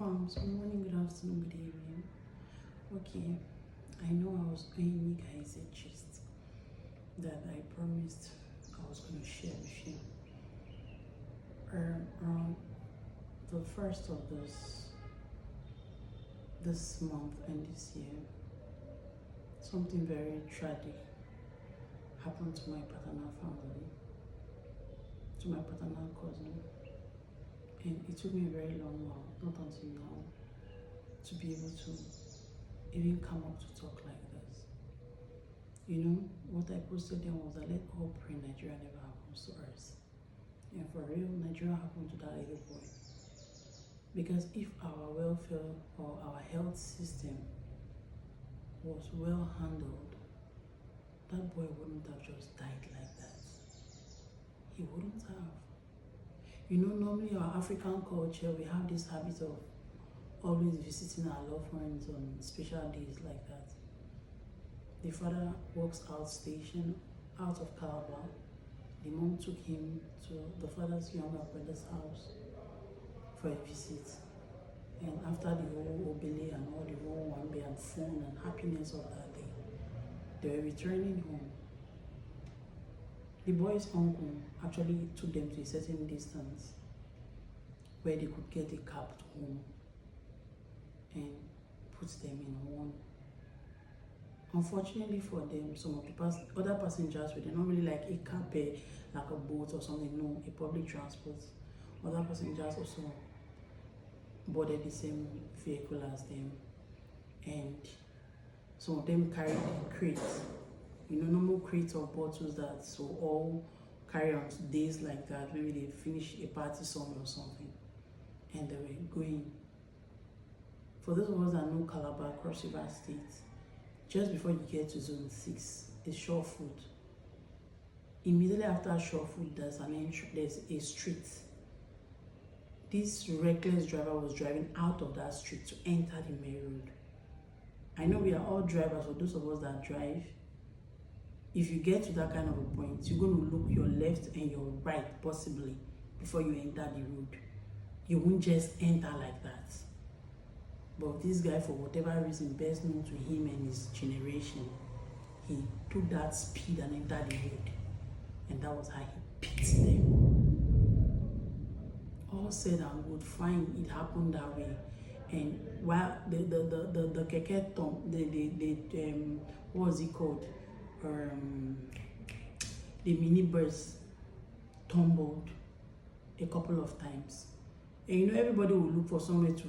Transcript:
farms, good morning, good afternoon, good evening. Okay, I know I was owing you guys a gist that I promised I was going to share with you. Around the first of this month and this year, something very tragic happened to my paternal family, to my paternal cousin. And it took me a very long while, not until now, to be able to even come up to talk like this. You know, what I posted then was that let all pray Nigeria never happens to us. And for real, Nigeria happened to that little boy. Because if our welfare or our health system was well handled, that boy wouldn't have just died like that. He wouldn't have. You know, normally our African culture, we have this habit of always visiting our loved ones on special days like that. The father works outstation, out of Calabar. The mom took him to the father's younger brother's house for a visit. And after the whole obele and all the whole wambe and fun and happiness of that day, they were returning home. The boy's uncle actually took them to a certain distance where they could get a cab to home and put them in one. Unfortunately for them, some of the other passengers were not really like a cab, like a boat or something, no, a public transport. Other passengers also boarded the same vehicle as them, and some of them carried crates, you know, normal crates of bottles that so all carry on days like that. Maybe they finish a party somewhere or something, and they were going. For those of us that know Calabar, Cross River State, just before you get to Zone 6 is Shore Food. Immediately after Shore Food, there's a street. This reckless driver was driving out of that street to enter the main road. I know we are all drivers, for those of us that drive, if you get to that kind of a point, you're going to look your left and your right possibly before you enter the road. You won't just enter like that. But this guy, for whatever reason best known to him and his generation, he took that speed and entered the road. And that was how he picked them. All said and good, fine, it happened that way. And while the keke tom, what was it called? The minibus tumbled a couple of times. And you know, everybody will look for somewhere to